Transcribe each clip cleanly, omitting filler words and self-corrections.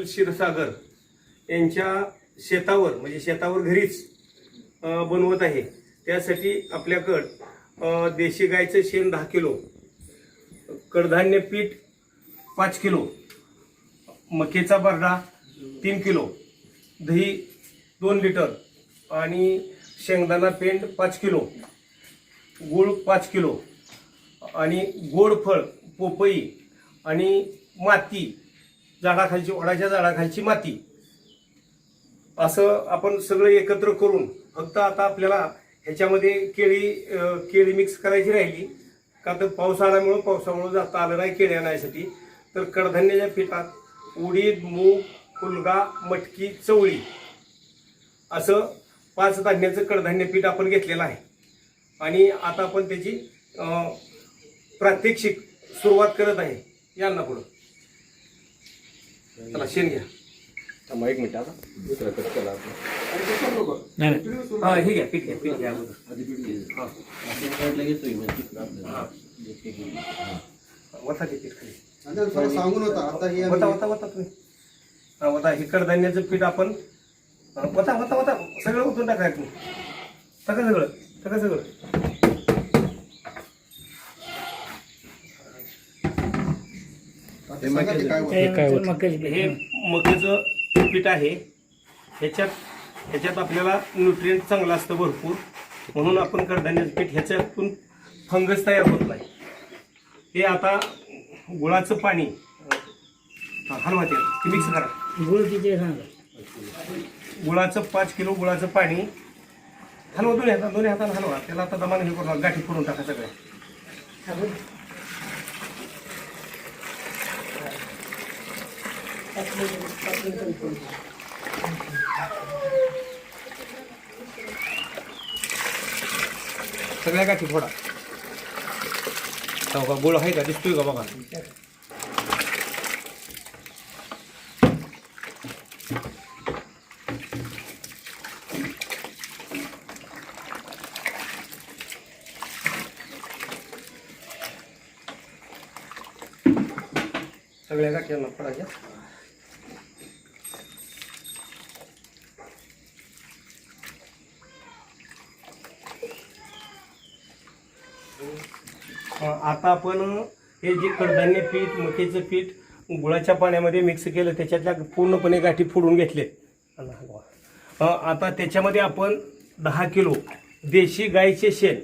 क्षीरसागर यांच्या शेतावर म्हणजे शेतावर घरीच बनवत आहे। त्यासाठी आपल्याकडं देशी गायचं शेण 10 किलो, कडधान्य पीठ 5 किलो, मक्याचा बरडा 3 किलो, दही 2 लिटर आणि शेंगदाणा पेंड 5 किलो, गूळ 5 किलो आणि गोड फळ पोपई आणि माती झाडाखालची, वडाच्या झाडाखालची माती, असं आपण सगळं एकत्र करून फक्त आता आपल्याला ह्याच्यामध्ये केळी मिक्स करायची राहिली का तर पावसामुळे जाता आलं नाही केळी आणायसाठी। तर कडधान्याच्या पिठात उडीद, मूग, फुलगा, मटकी, चवळी असं 5 धान्याचं कडधान्य पीठ आपण घेतलेलं आहे आणि आता आपण त्याची प्रात्यक्षिक सुरुवात करत आहे। यांना पुढं चला शेण घ्या। एक मिनिट आता दुसरा कट केला हा हे घ्या पीठ घ्या वता ते पीठ खाली सांगून होता आता हे वता तुम्ही वता हे कडधान्याचं पीठ आपण वता सगळं उतरून टाकाय तुम्ही सगळं हे मक्याचं पीठ आहे। ह्याच्यात आपल्याला न्यूट्रिएंट चांगलं असतं भरपूर, म्हणून आपण कडधान्याचं पीठ ह्याच्यातून फंगस तयार होत नाही। हे आता गुळाचं पाणी हलवा ते मिक्स करा। गुळ किती सांगा? गुळाचं 5 किलो गुळाचं पाणी हलवा, दोन्ही हाताने हलवा। त्याला आता दमाने हे करून गाठी फोडून टाका सगळ्या। सगळ्या गाठी फोडा। गोळ आहे का, दिसतोय का बघा। सगळ्या गाठींना फोडायच्या। आता आपण हे जे कडधान्य पीठ, मक्याचं पीठ गुळाच्या पाण्यामध्ये मिक्स केलं, त्याच्यातल्या पूर्णपणे गाठी फोडून घेतले। आता त्याच्यामध्ये आपण 10 किलो देशी गायचे शेण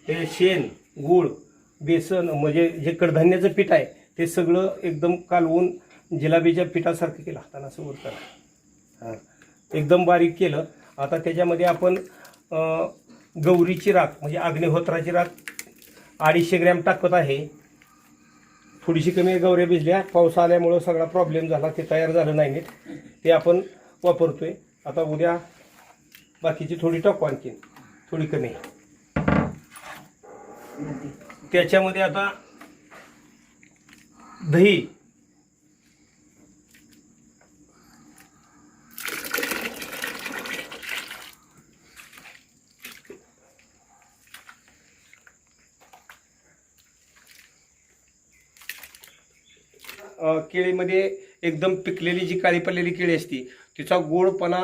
हे शेण, गूळ, बेसन म्हणजे जे कडधान्याचं पीठ आहे ते सगळं एकदम कालवून जिलाबीच्या पिठासारखं केलं, हाताने असं वर करा, एकदम बारीक केलं। आता त्याच्यामध्ये आपण गौरीची राख म्हणजे अग्निहोत्राची राख 250 ग्रॅम टाकत आहे। थोडीशी कमी गौऱ्या भिजल्या, पाऊस आल्यामुळं सगळा प्रॉब्लेम झाला, ते तयार झालं नाही नीट, ते आपण वापरतोय। आता उद्या बाकीची थोडी टाकू, आणखी थोडी कमी। त्याच्यामध्ये आता दही केळीमध्ये एकदम पिकलेली जी काळी पडलेली केळी असती तिचा गोडपणा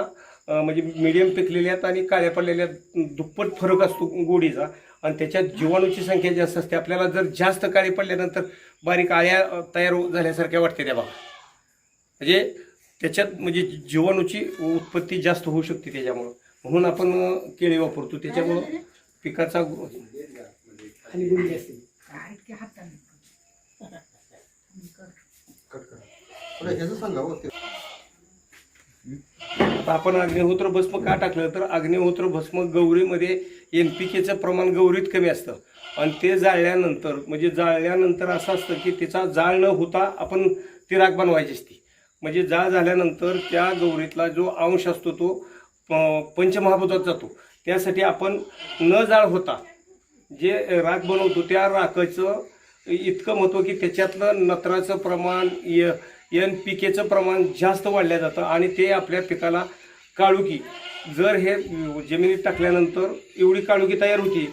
म्हणजे मीडियम पिकलेल्यात आणि काळ्या पडलेल्यात दुप्पट फरक असतो गोडीचा, आणि त्याच्यात जीवाणूची संख्या जास्त असते। आपल्याला जर जास्त काळी पडल्यानंतर बारीक आळ्या तयार झाल्यासारख्या वाटते त्या बघा, म्हणजे त्याच्यात म्हणजे जीवाणूची उत्पत्ती जास्त होऊ शकते त्याच्यामुळं, म्हणून आपण केळी वापरतो। त्याच्यामुळं पिकाचा खाली गुंडी असते। आता आपण अग्निहोत्र भस्म का टाकलं तर अग्निहोत्र भस्म गौरीमध्ये NPKचं प्रमाण गौरीत कमी असतं आणि ते जाळल्यानंतर म्हणजे जाळल्यानंतर असं असतं की त्याचा जाळ न होता आपण ती राख बनवायची असते. म्हणजे जाळ झाल्यानंतर त्या गौरीतला जो अंश असतो तो पंचमहाभूतात जातो. त्यासाठी आपण न जाळ होता जे राख बनवतो त्या राखाचं इतकं महत्त्व की त्याच्यातलं नत्राचं प्रमाण NPKचं प्रमाण जास्त वाढलं जातं आणि ते आपल्या पिकाला काळुकी जर हे जमिनीत टाकल्यानंतर एवढी काळुकी तयार होती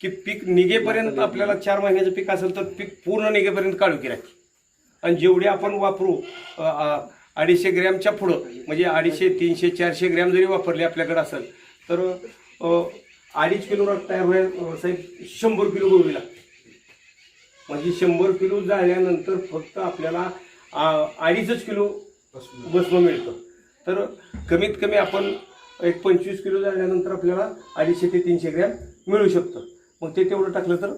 की पीक निघेपर्यंत आपल्याला 4 महिन्याचं पीक असेल तर पीक पूर्ण निघेपर्यंत काळुकी राहते. आणि जेवढे आपण वापरू 250 ग्रॅमच्या पुढं म्हणजे 250, 300, 400 ग्रॅम जरी वापरले आपल्याकडे असेल तर 2.5 किलो राख तयार व्हायला साहेब 100 किलो गौरी लागते. म्हणजे 100 किलो जाळल्यानंतर फक्त आपल्याला 2.5 किलो भस्म मिळतं. तर कमीत कमी आपण एक 25 किलो जाळल्यानंतर आपल्याला 250 ते 300 ग्रॅम मिळू शकतं. मग ते तेवढं टाकलं तर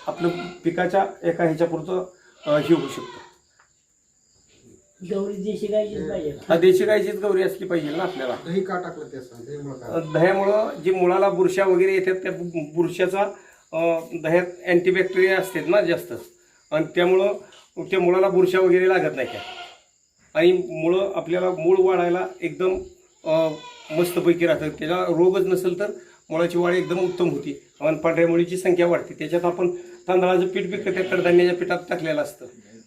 आपलं पिकाच्या एका ह्याच्यापुरतं हे होऊ शकतं. गौरी देशी गायचीच पाहिजे. हा देशी गायचीच गौरी असली पाहिजे ना आपल्याला. दही का टाकलं ते सांग, दहीमुळं काय? दह्यामुळं जी मुळाला बुरशा वगैरे येतात त्या बुरशाचा दह्यात अँटीबॅक्टेरिया असतात ना जास्त आणि त्यामुळं त्या मुळाला बुरशा वगैरे लागत नाही त्या आणि मुळं आपल्याला मूळ वाढायला एकदम मस्तपैकी राहतं. त्याला रोगच नसेल तर मुळाची वाढ एकदम उत्तम होती आणि पांढऱ्या मुळीची संख्या वाढते. त्याच्यात आपण तांदळाचं पीठ बी त्या कडधान्याच्या पिठात टाकलेलं असतं.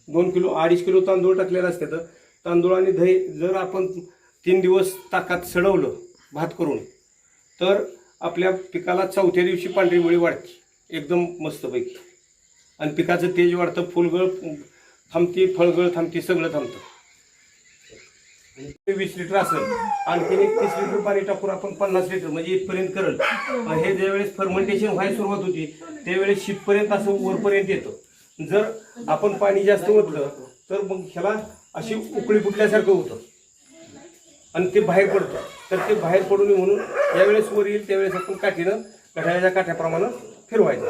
2 किलो 2.5 किलो तांदूळ टाकलेलं असतं. तर तांदूळ आणि दही जर आपण 3 दिवस ताकात सडवलं भात करून तर आपल्या पिकाला 4थ्या दिवशी पांढरी मुळी वाढते एकदम मस्तपैकी आणि पिकाचं तेज वाढतं. फुलगळ थांबती, फळगळ थांबती, सगळं थांबतं. 20 लिटर असेल आणखीन एक 30 लिटर पाणी टाकून आपण 50 लिटर म्हणजे इथपर्यंत करल. हे ज्यावेळेस फर्मेंटेशन व्हायला सुरुवात होती त्यावेळेस शिपपर्यंत असं वरपर्यंत येतं. जर आपण पाणी जास्त ओतलं तर मग ह्याला अशी उकळी फुटल्यासारखं होतं आणि ते बाहेर पडतं. तर ते बाहेर पडू नये म्हणून ज्यावेळेस वर येईल त्यावेळेस आपण काठीनं घड्याळाच्या काठ्याप्रमाणे फिरवायचं.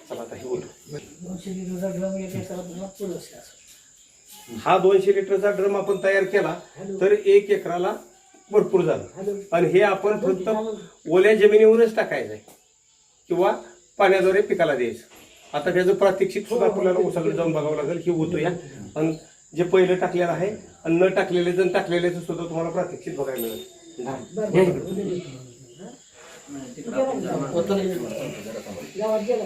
चला आता हे बोलू. 200 लिटरचा ड्रम एक एकरात पुरं असतं. हा 200 लिटरचा ड्रम आपण तयार केला तर 1 एकराला भरपूर झालं. आणि हे आपण फक्त ओल्या जमिनीवरच टाकायचं आहे किंवा पाण्याद्वारे पिकाला द्यायचं. आता त्याचं प्रात्यक्षिक सुद्धा आपल्याला ऊसाकडे जाऊन बघावं लागेल की होतो या. आणि जे पहिलं टाकलेलं आहे आणि न टाकलेले जण टाकलेल्याचं सुद्धा तुम्हाला प्रात्यक्षिक बघायला मिळेल. गावात गेला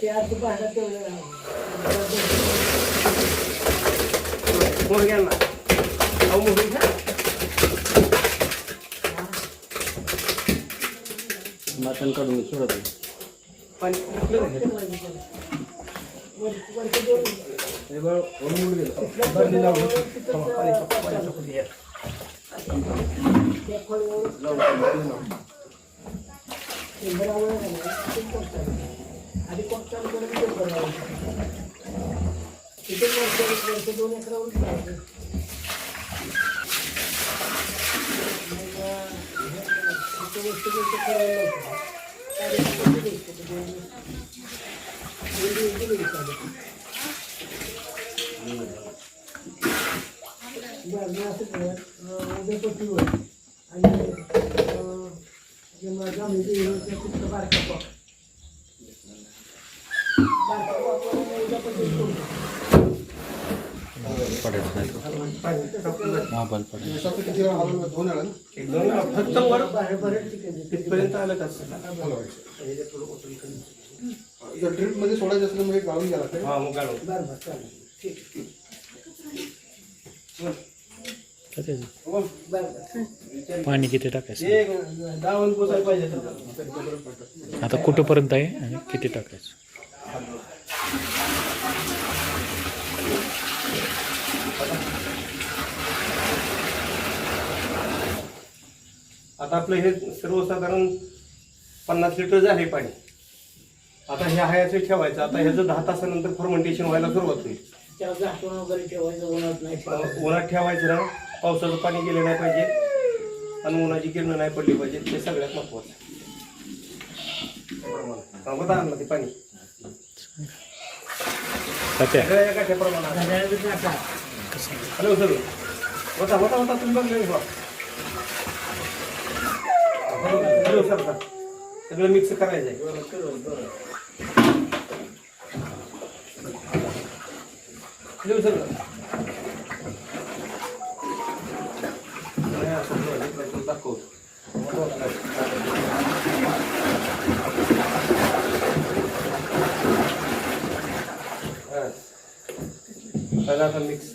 ते आज पाहिलं तेवढं कोण घ्या ना अहो मोहरी घ्या. मातन काढून सोडत पाणी टाकलं का हे? पाणी टाकून द्या. आधी कोण चालू करून ते करावं. तिथे वर्ष 2 एकरावर करायचं. मग वस्तू गोष्ट करायला उद्यापतीवर आणि जेव्हा म्हणजे बारका फक्त वर तिथपर्यंत आलं का? ड्रिप मध्ये सोडायचं असलं म्हणजे गाळून घ्या लागतं. हा मग गाळून. बरं चालेल ठीक. पाणी किती टाकायचं एक 10 वन पोचायला पाहिजे तर. आता कुठंपर्यंत आहे आणि किती टाकायचं? आता आपलं हे सर्वसाधारण 50 लिटर झाले पाणी. आता हे हायाचं ठेवायचं. आता ह्याचं 10 तासानंतर फर्मेंटेशन व्हायला सुरुवात होईल. त्याला झाकून वगैरे ठेवायचं, उन्हात नाही ठेवायचं. उन्हात ठेवायचं ना. पावसाचं पाणी गेलं नाही पाहिजे आणि उन्हाची किरणं नाही पडली पाहिजे. ते सगळ्यात महत्वाचं. बघा आणलं ते पाणी तात्या काठ्या प्रमाणात. घड्याळाचं टाका. हॅलो सर होता तुम्ही बघले हॅलो सर सगळं मिक्स करायचं आहे हॅलो सर दाखव आता मिक्स